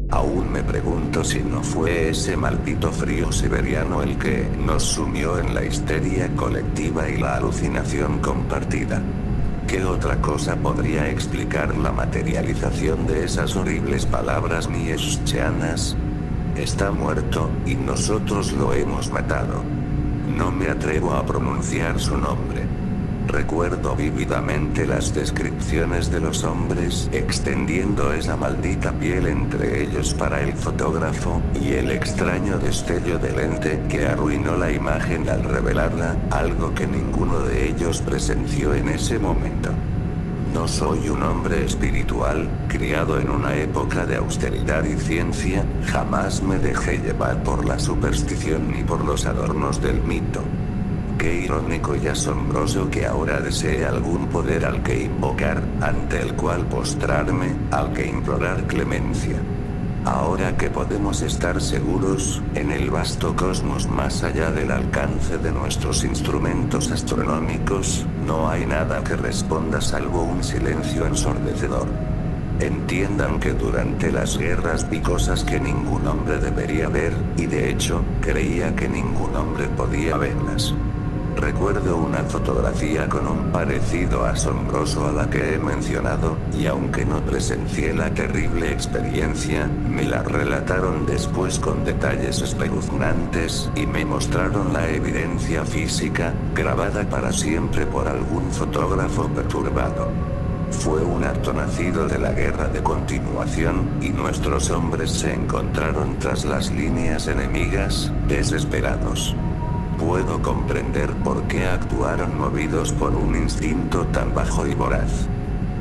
Aún me pregunto si no fue ese maldito frío siberiano el que nos sumió en la histeria colectiva y la alucinación compartida. ¿Qué otra cosa podría explicar la materialización de esas horribles palabras nietzscheanas? Está muerto, y nosotros lo hemos matado. No me atrevo a pronunciar su nombre. Recuerdo vívidamente las descripciones de los hombres extendiendo esa maldita piel entre ellos para el fotógrafo, y el extraño destello de lente que arruinó la imagen al revelarla, algo que ninguno de ellos presenció en ese momento. No soy un hombre espiritual, criado en una época de austeridad y ciencia, jamás me dejé llevar por la superstición ni por los adornos del mito. Qué irónico y asombroso que ahora desee algún poder al que invocar, ante el cual postrarme, al que implorar clemencia. Ahora que podemos estar seguros, en el vasto cosmos más allá del alcance de nuestros instrumentos astronómicos, no hay nada que responda salvo un silencio ensordecedor. Entiendan que durante las guerras vi cosas que ningún hombre debería ver, y de hecho, creía que ningún hombre podía verlas. Recuerdo una fotografía con un parecido asombroso a la que he mencionado, y aunque no presencié la terrible experiencia, me la relataron después con detalles espeluznantes, y me mostraron la evidencia física, grabada para siempre por algún fotógrafo perturbado. Fue un acto nacido de la guerra de continuación, y nuestros hombres se encontraron tras las líneas enemigas, desesperados. Puedo comprender por qué actuaron movidos por un instinto tan bajo y voraz.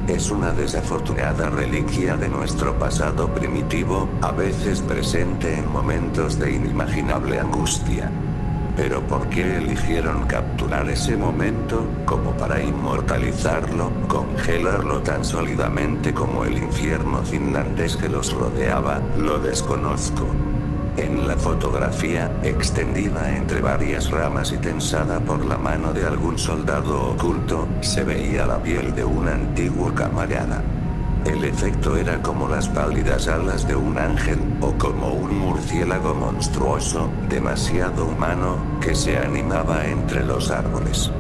Es una desafortunada reliquia de nuestro pasado primitivo, a veces presente en momentos de inimaginable angustia. Pero ¿por qué eligieron capturar ese momento, como para inmortalizarlo, congelarlo tan sólidamente como el infierno finlandés que los rodeaba? Lo desconozco. En la fotografía, extendida entre varias ramas y tensada por la mano de algún soldado oculto, se veía la piel de un antiguo camarada. El efecto era como las pálidas alas de un ángel, o como un murciélago monstruoso, demasiado humano, que se animaba entre los árboles.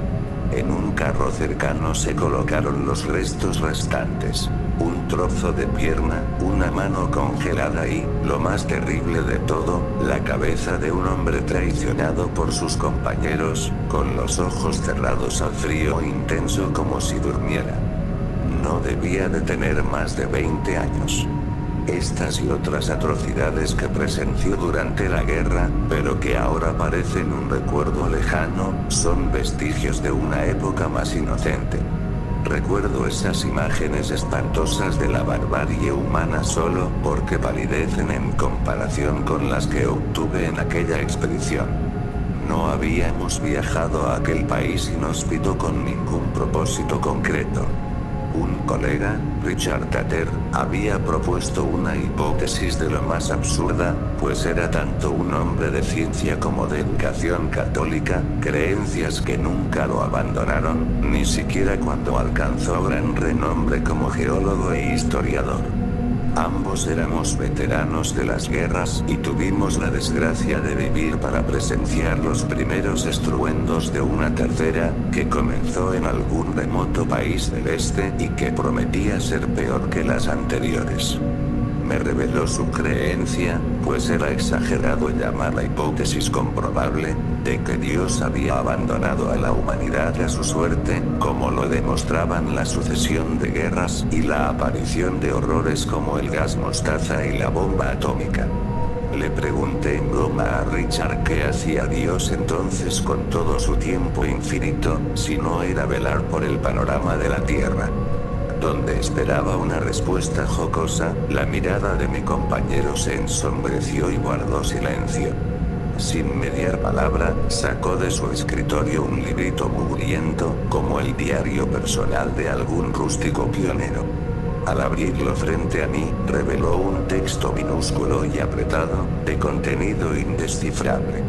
En un carro cercano se colocaron los restos restantes. Un trozo de pierna, una mano congelada y, lo más terrible de todo, la cabeza de un hombre traicionado por sus compañeros, con los ojos cerrados al frío intenso como si durmiera. No debía de tener más de 20 años. Estas y otras atrocidades que presenció durante la guerra, pero que ahora parecen un recuerdo lejano, son vestigios de una época más inocente. Recuerdo esas imágenes espantosas de la barbarie humana solo porque palidecen en comparación con las que obtuve en aquella expedición. No habíamos viajado a aquel país inhóspito con ningún propósito concreto. Un colega, Richard Tatter, había propuesto una hipótesis de lo más absurda, pues era tanto un hombre de ciencia como de educación católica, creencias que nunca lo abandonaron, ni siquiera cuando alcanzó gran renombre como geólogo e historiador. Ambos éramos veteranos de las guerras y tuvimos la desgracia de vivir para presenciar los primeros estruendos de una tercera, que comenzó en algún remoto país del este y que prometía ser peor que las anteriores. Me reveló su creencia, pues era exagerado llamar la hipótesis comprobable, de que Dios había abandonado a la humanidad a su suerte, como lo demostraban la sucesión de guerras y la aparición de horrores como el gas mostaza y la bomba atómica. Le pregunté en broma a Richard qué hacía Dios entonces con todo su tiempo infinito, si no era velar por el panorama de la Tierra. Donde esperaba una respuesta jocosa, la mirada de mi compañero se ensombreció y guardó silencio. Sin mediar palabra, sacó de su escritorio un librito mugriento, como el diario personal de algún rústico pionero. Al abrirlo frente a mí, reveló un texto minúsculo y apretado, de contenido indescifrable.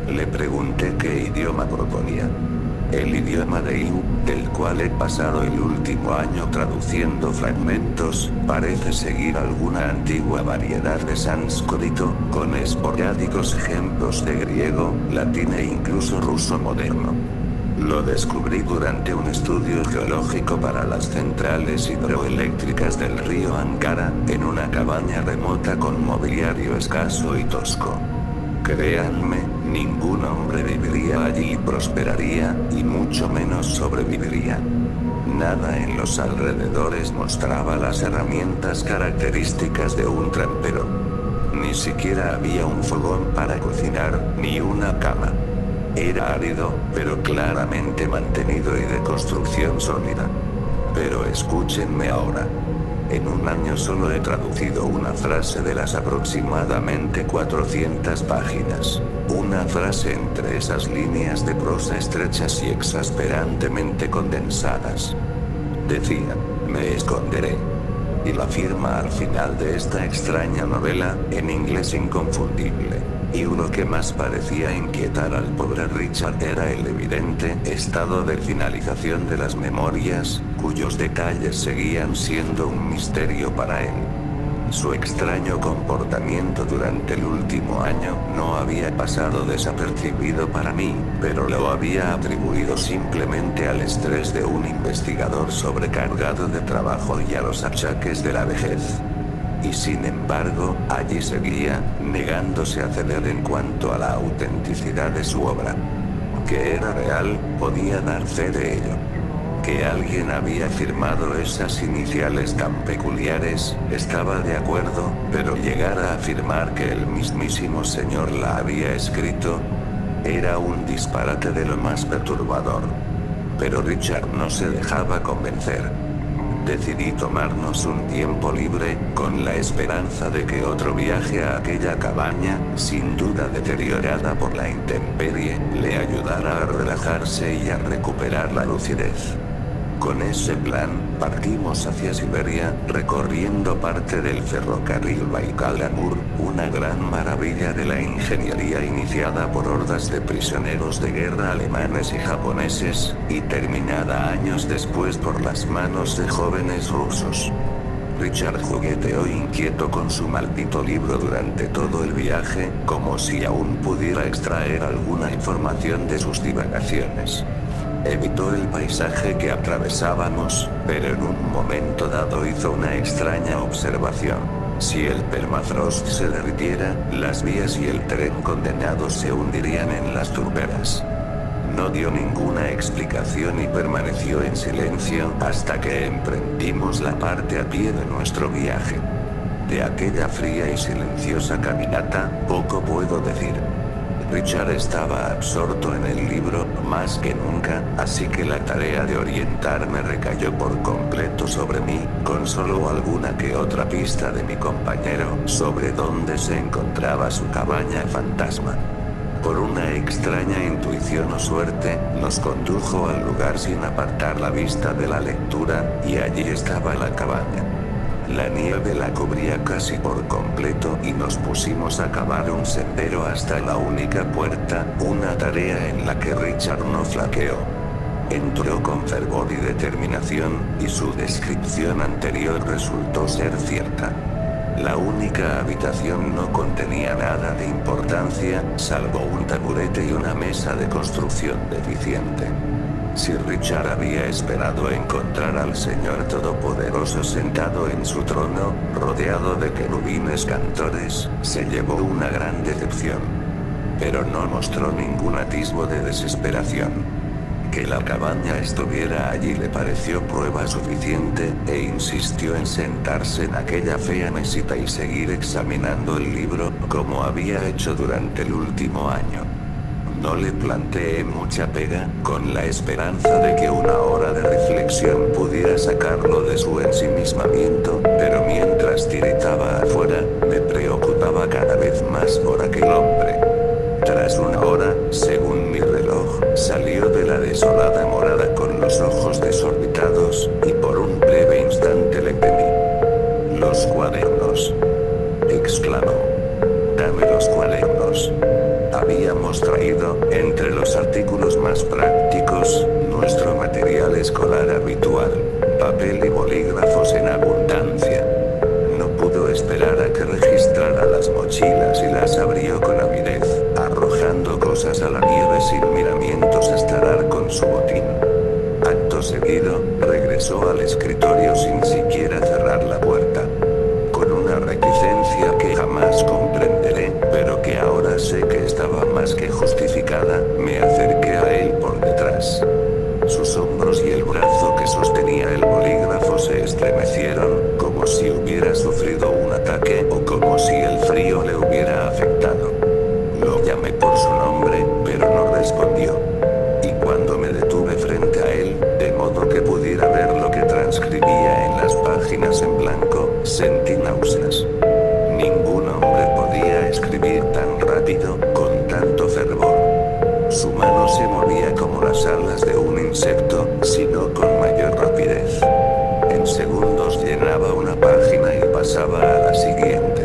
Le pregunté qué idioma proponía. El idioma de Iu, del cual he pasado el último año traduciendo fragmentos, parece seguir alguna antigua variedad de sánscrito, con esporádicos ejemplos de griego, latín e incluso ruso moderno. Lo descubrí durante un estudio geológico para las centrales hidroeléctricas del río Ankara, en una cabaña remota con mobiliario escaso y tosco. Créanme, ningún hombre viviría allí y prosperaría, y mucho menos sobreviviría. Nada en los alrededores mostraba las herramientas características de un trampero. Ni siquiera había un fogón para cocinar, ni una cama. Era árido, pero claramente mantenido y de construcción sólida. Pero escúchenme ahora. En un año solo he traducido una frase de las aproximadamente 400 páginas. Una frase entre esas líneas de prosa estrechas y exasperantemente condensadas. Decía, me esconderé. Y la firma al final de esta extraña novela, en inglés inconfundible. Y lo que más parecía inquietar al pobre Richard era el evidente estado de finalización de las memorias, cuyos detalles seguían siendo un misterio para él. Su extraño comportamiento durante el último año no había pasado desapercibido para mí, pero lo había atribuido simplemente al estrés de un investigador sobrecargado de trabajo y a los achaques de la vejez. Y sin embargo, allí seguía, negándose a ceder en cuanto a la autenticidad de su obra. Que era real, podía dar fe de ello. Que alguien había firmado esas iniciales tan peculiares, estaba de acuerdo, pero llegar a afirmar que el mismísimo señor la había escrito, era un disparate de lo más perturbador. Pero Richard no se dejaba convencer. Decidí tomarnos un tiempo libre, con la esperanza de que otro viaje a aquella cabaña, sin duda deteriorada por la intemperie, le ayudara a relajarse y a recuperar la lucidez. Con ese plan, partimos hacia Siberia, recorriendo parte del ferrocarril Baikal-Amur, una gran maravilla de la ingeniería iniciada por hordas de prisioneros de guerra alemanes y japoneses, y terminada años después por las manos de jóvenes rusos. Richard jugueteó inquieto con su maldito libro durante todo el viaje, como si aún pudiera extraer alguna información de sus divagaciones. Evitó el paisaje que atravesábamos, pero en un momento dado hizo una extraña observación. Si el permafrost se derritiera, las vías y el tren condenado se hundirían en las turberas. No dio ninguna explicación y permaneció en silencio hasta que emprendimos la parte a pie de nuestro viaje. De aquella fría y silenciosa caminata, poco puedo decir. Richard estaba absorto en el libro, más que nunca, así que la tarea de orientarme recayó por completo sobre mí, con solo alguna que otra pista de mi compañero sobre dónde se encontraba su cabaña fantasma. Por una extraña intuición o suerte, nos condujo al lugar sin apartar la vista de la lectura, y allí estaba la cabaña. La nieve la cubría casi por completo y nos pusimos a cavar un sendero hasta la única puerta, una tarea en la que Richard no flaqueó. Entró con fervor y determinación, y su descripción anterior resultó ser cierta. La única habitación no contenía nada de importancia, salvo un taburete y una mesa de construcción deficiente. Si Richard había esperado encontrar al Señor Todopoderoso sentado en su trono, rodeado de querubines cantores, se llevó una gran decepción. Pero no mostró ningún atisbo de desesperación. Que la cabaña estuviera allí le pareció prueba suficiente, e insistió en sentarse en aquella fea mesita y seguir examinando el libro, como había hecho durante el último año. No le planteé mucha pega, con la esperanza de que una hora de reflexión pudiera sacarlo de su ensimismamiento, pero mientras tiritaba afuera, me preocupaba cada vez más por aquel hombre. Tras una hora, según mi reloj, salió de la desolada morada con los ojos desorbitados, y por un breve instante le temí. «Los cuadernos», exclamó. «Dame los cuadernos». Habíamos traído, entre los artículos más prácticos, nuestro material escolar habitual, papel y bolígrafos en abundancia. No pudo esperar a que registrara las mochilas y las abrió con avidez, arrojando cosas a la nieve sin miramientos hasta dar con su botín. Acto seguido, regresó al escritorio sin siquiera cerrar la puerta. Con una reticencia que jamás comprenderé, pero que ahora sé que estaba más que justificada, me acerqué a él por detrás. Sus hombros y el brazo que sostenía el bolígrafo se estremecieron, como si hubiera sufrido un ataque o como si el frío le hubiera afectado. Lo llamé por su nombre, pero no respondió. Y cuando me detuve frente a él, de modo que pudiera ver lo que transcribía en las páginas en blanco, sentí náuseas. Ningún hombre podía escribir tan rápido, con tanto fervor. Su mano se movía como las alas de un insecto, sino con mayor rapidez. En segundos llenaba una página y pasaba a la siguiente.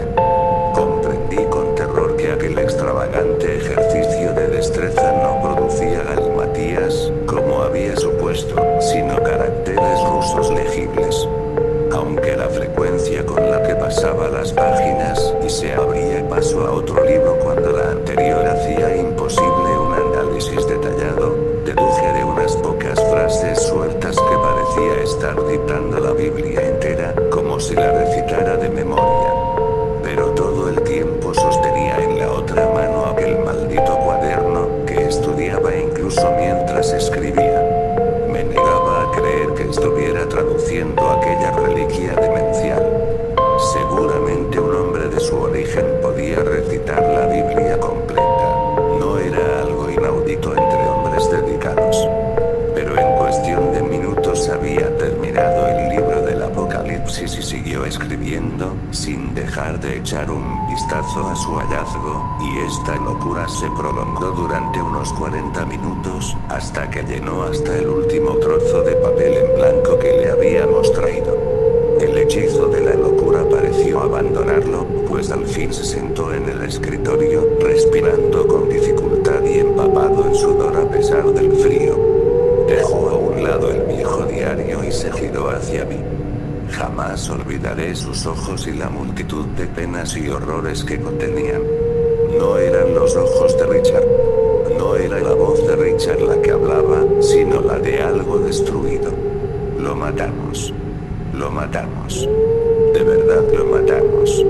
Comprendí con terror que aquel extravagante ejercicio de destreza no producía galimatías, como había supuesto, sino caracteres rusos legibles. Aunque la frecuencia con la que pasaba las páginas y se abría paso a otro libro cuando la anterior hacía imposible un análisis detallado, deduje de unas pocas frases sueltas que parecía estar dictando la Biblia entera, como si la recitara de memoria. Pero todo el tiempo sostenía en la otra mano aquel maldito cuaderno, que estudiaba incluso mientras escribía. Me negaba a creer que estuviera traduciendo aquella reliquia demencial. Seguramente un hombre de su origen podía recitar la Biblia completa. No era algo inaudito entre hombres dedicados. Pero en cuestión de minutos había terminado el libro del Apocalipsis y siguió escribiendo, sin dejar de echar un vistazo a su hallazgo, y esta locura se prolongó durante unos 40 minutos, hasta que llenó hasta el último trozo de papel en blanco que le habíamos traído. El hechizo de la locura pareció abandonarlo, pues al fin se sentó en el escritorio, respirando con dificultad y empapado en sudor a pesar del frío. Dejó a un lado el viejo diario y se giró hacia mí. Jamás olvidaré sus ojos y la multitud de penas y horrores que contenían. No eran los ojos de Richard. No era la voz de Richard la que hablaba, sino la de algo destruido. Lo matamos. Lo matamos. De verdad lo matamos.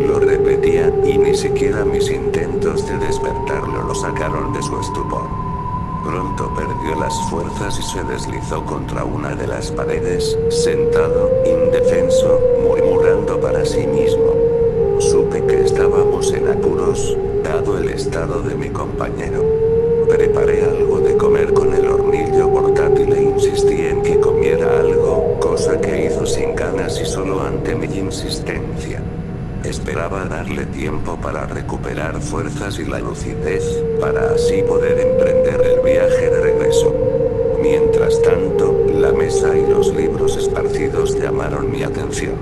Lo repetía, y ni siquiera mis intentos de despertarlo lo sacaron de su estupor. Pronto perdió las fuerzas y se deslizó contra una de las paredes, sentado, indefenso, murmurando para sí mismo. Supe que estábamos en apuros, dado el estado de mi compañero. Preparé algo de comer con el hornillo portátil e insistí en que comiera algo, cosa que hizo sin ganas y solo ante mi insistencia. Esperaba darle tiempo para recuperar fuerzas y la lucidez, para así poder emprender el viaje de regreso. Mientras tanto, la mesa y los libros esparcidos llamaron mi atención.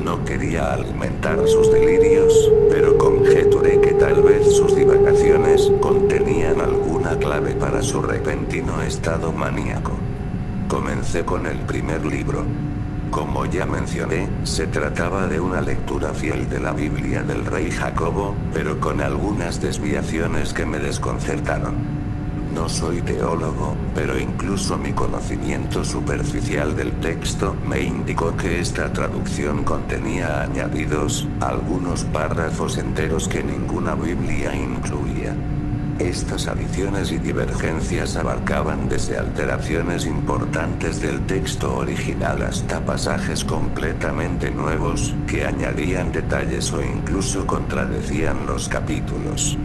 No quería alimentar sus delirios, pero conjeturé que tal vez sus divagaciones contenían alguna clave para su repentino estado maníaco. Comencé con el primer libro. Como ya mencioné, se trataba de una lectura fiel de la Biblia del rey Jacobo, pero con algunas desviaciones que me desconcertaron. No soy teólogo, pero incluso mi conocimiento superficial del texto me indicó que esta traducción contenía añadidos, algunos párrafos enteros que ninguna Biblia incluía. Estas adiciones y divergencias abarcaban desde alteraciones importantes del texto original hasta pasajes completamente nuevos, que añadían detalles o incluso contradecían los capítulos.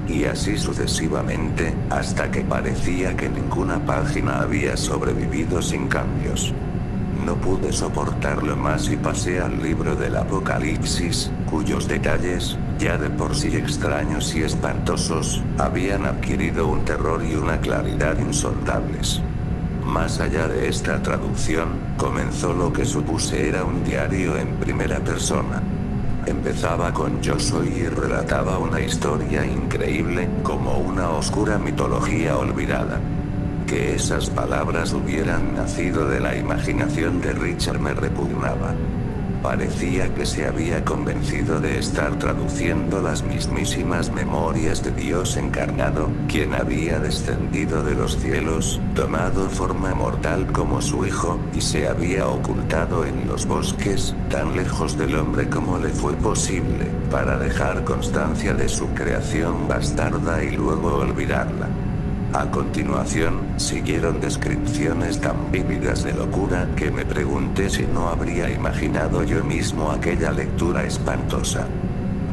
Y así sucesivamente, hasta que parecía que ninguna página había sobrevivido sin cambios. No pude soportarlo más y pasé al libro del Apocalipsis, cuyos detalles, ya de por sí extraños y espantosos, habían adquirido un terror y una claridad insondables. Más allá de esta traducción, comenzó lo que supuse era un diario en primera persona. Empezaba con yo soy y relataba una historia increíble, como una oscura mitología olvidada. Que esas palabras hubieran nacido de la imaginación de Richard me repugnaba. Parecía que se había convencido de estar traduciendo las mismísimas memorias de Dios encarnado, quien había descendido de los cielos, tomado forma mortal como su hijo, y se había ocultado en los bosques, tan lejos del hombre como le fue posible, para dejar constancia de su creación bastarda y luego olvidarla. A continuación, siguieron descripciones tan vívidas de locura que me pregunté si no habría imaginado yo mismo aquella lectura espantosa.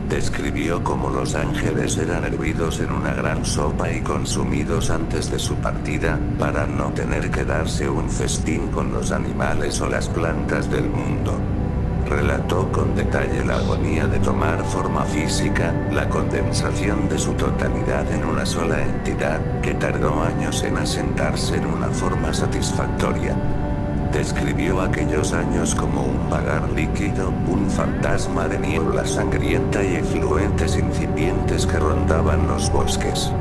Describió cómo los ángeles eran hervidos en una gran sopa y consumidos antes de su partida, para no tener que darse un festín con los animales o las plantas del mundo. Relató con detalle la agonía de tomar forma física, la condensación de su totalidad en una sola entidad, que tardó años en asentarse en una forma satisfactoria. Describió aquellos años como un vagar líquido, un fantasma de niebla sangrienta y efluentes incipientes que rondaban los bosques.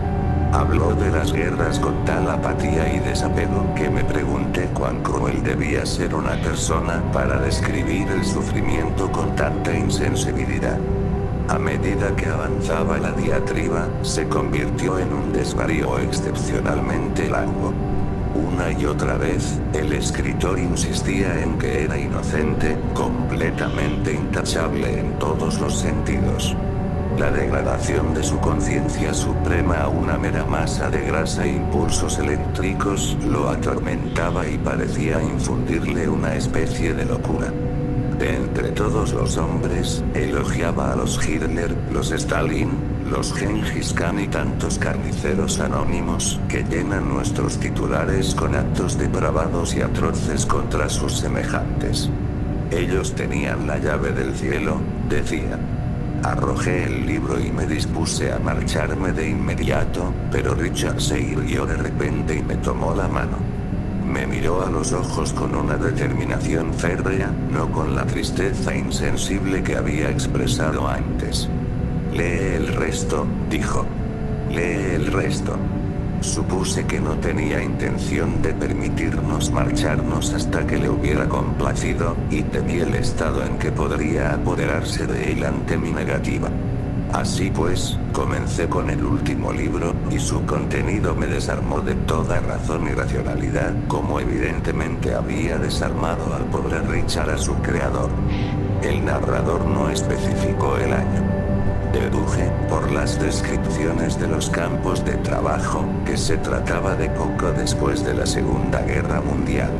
Habló de las guerras con tal apatía y desapego que me pregunté cuán cruel debía ser una persona para describir el sufrimiento con tanta insensibilidad. A medida que avanzaba la diatriba, se convirtió en un desvarío excepcionalmente largo. Una y otra vez, el escritor insistía en que era inocente, completamente intachable en todos los sentidos. La degradación de su conciencia suprema a una mera masa de grasa e impulsos eléctricos lo atormentaba y parecía infundirle una especie de locura. De entre todos los hombres, elogiaba a los Hitler, los Stalin, los Gengis Khan y tantos carniceros anónimos que llenan nuestros titulares con actos depravados y atroces contra sus semejantes. Ellos tenían la llave del cielo, decía. Arrojé el libro y me dispuse a marcharme de inmediato, pero Richard se irguió de repente y me tomó la mano. Me miró a los ojos con una determinación férrea, no con la tristeza insensible que había expresado antes. Lee el resto, dijo. Lee el resto. Supuse que no tenía intención de permitirnos marcharnos hasta que le hubiera complacido, y temí el estado en que podría apoderarse de él ante mi negativa. Así pues, comencé con el último libro, y su contenido me desarmó de toda razón y racionalidad, como evidentemente había desarmado al pobre Richard a su creador. El narrador no especificó el año. Deduje, por las descripciones de los campos de trabajo, que se trataba de poco después de la Segunda Guerra Mundial.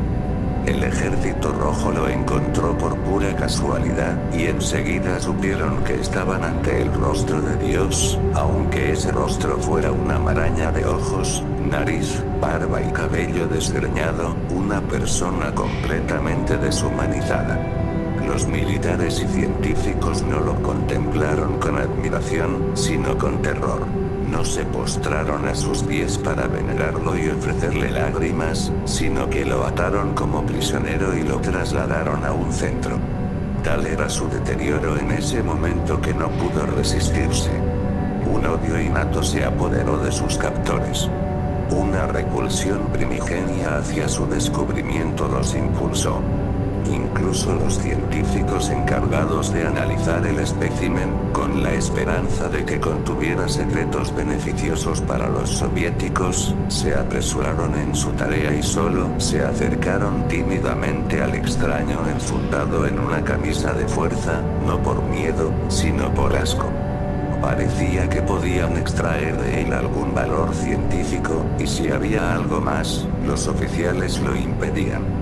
El Ejército Rojo lo encontró por pura casualidad, y enseguida supieron que estaban ante el rostro de Dios, aunque ese rostro fuera una maraña de ojos, nariz, barba y cabello desgreñado, una persona completamente deshumanizada. Los militares y científicos no lo contemplaron con admiración, sino con terror. No se postraron a sus pies para venerarlo y ofrecerle lágrimas, sino que lo ataron como prisionero y lo trasladaron a un centro. Tal era su deterioro en ese momento que no pudo resistirse. Un odio innato se apoderó de sus captores. Una repulsión primigenia hacia su descubrimiento los impulsó. Incluso los científicos encargados de analizar el espécimen, con la esperanza de que contuviera secretos beneficiosos para los soviéticos, se apresuraron en su tarea y solo se acercaron tímidamente al extraño enfundado en una camisa de fuerza, no por miedo, sino por asco. Parecía que podían extraer de él algún valor científico, y si había algo más, los oficiales lo impedían.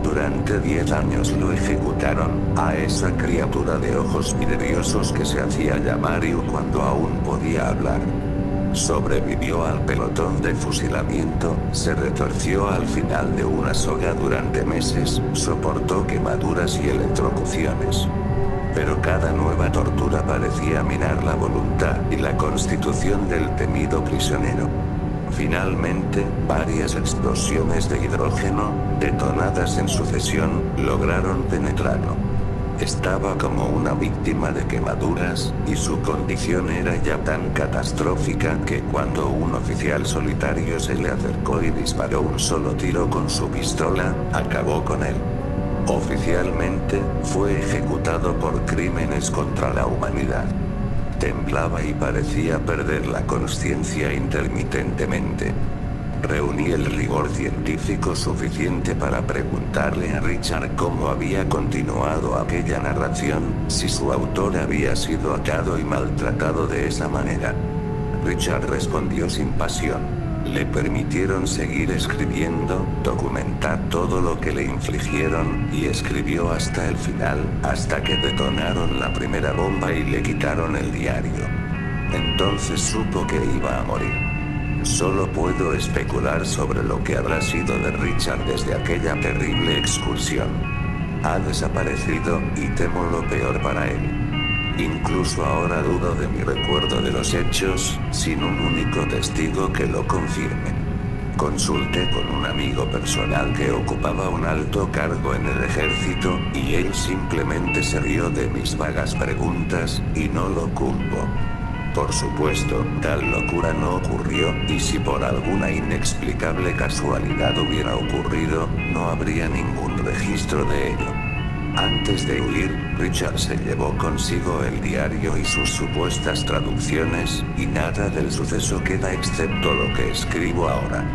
Durante 10 años lo ejecutaron, a esa criatura de ojos vidriosos que se hacía llamar Yu cuando aún podía hablar. Sobrevivió al pelotón de fusilamiento, se retorció al final de una soga durante meses, soportó quemaduras y electrocuciones. Pero cada nueva tortura parecía minar la voluntad y la constitución del temido prisionero. Finalmente, varias explosiones de hidrógeno, detonadas en sucesión, lograron penetrarlo. Estaba como una víctima de quemaduras, y su condición era ya tan catastrófica que cuando un oficial solitario se le acercó y disparó un solo tiro con su pistola, acabó con él. Oficialmente, fue ejecutado por crímenes contra la humanidad. Temblaba y parecía perder la consciencia intermitentemente. Reuní el rigor científico suficiente para preguntarle a Richard cómo había continuado aquella narración, si su autor había sido atado y maltratado de esa manera. Richard respondió sin pasión. Le permitieron seguir escribiendo, documentar todo lo que le infligieron, y escribió hasta el final, hasta que detonaron la primera bomba y le quitaron el diario. Entonces supo que iba a morir. Solo puedo especular sobre lo que habrá sido de Richard desde aquella terrible excursión. Ha desaparecido, y temo lo peor para él. Incluso ahora dudo de mi recuerdo de los hechos, sin un único testigo que lo confirme. Consulté con un amigo personal que ocupaba un alto cargo en el ejército, y él simplemente se rió de mis vagas preguntas, y no lo culpo. Por supuesto, tal locura no ocurrió, y si por alguna inexplicable casualidad hubiera ocurrido, no habría ningún registro de ello. Antes de huir, Richard se llevó consigo el diario y sus supuestas traducciones, y nada del suceso queda excepto lo que escribo ahora.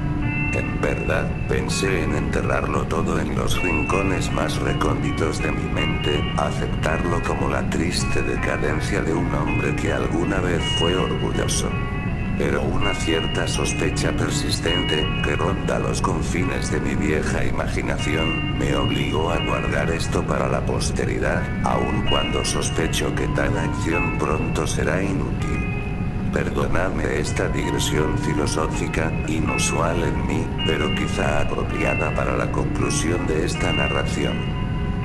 En verdad, pensé en enterrarlo todo en los rincones más recónditos de mi mente, aceptarlo como la triste decadencia de un hombre que alguna vez fue orgulloso. Pero una cierta sospecha persistente, que ronda los confines de mi vieja imaginación, me obligó a guardar esto para la posteridad, aun cuando sospecho que tal acción pronto será inútil. Perdonadme esta digresión filosófica, inusual en mí, pero quizá apropiada para la conclusión de esta narración.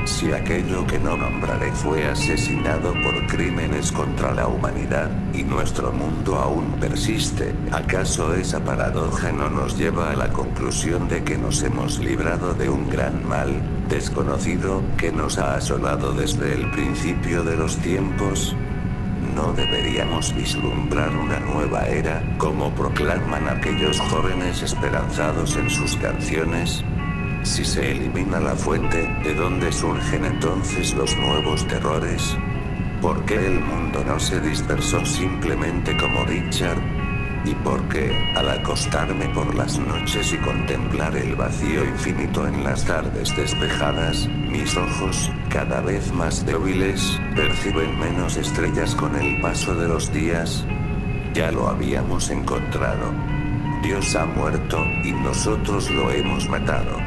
Si aquello que no nombraré fue asesinado por crímenes contra la humanidad, y nuestro mundo aún persiste, ¿acaso esa paradoja no nos lleva a la conclusión de que nos hemos librado de un gran mal, desconocido, que nos ha asolado desde el principio de los tiempos? ¿No deberíamos vislumbrar una nueva era, como proclaman aquellos jóvenes esperanzados en sus canciones? Si se elimina la fuente, ¿de dónde surgen entonces los nuevos terrores? ¿Por qué el mundo no se dispersó simplemente como Richard? ¿Y por qué, al acostarme por las noches y contemplar el vacío infinito en las tardes despejadas, mis ojos, cada vez más débiles, perciben menos estrellas con el paso de los días? Ya lo habíamos encontrado. Dios ha muerto, y nosotros lo hemos matado.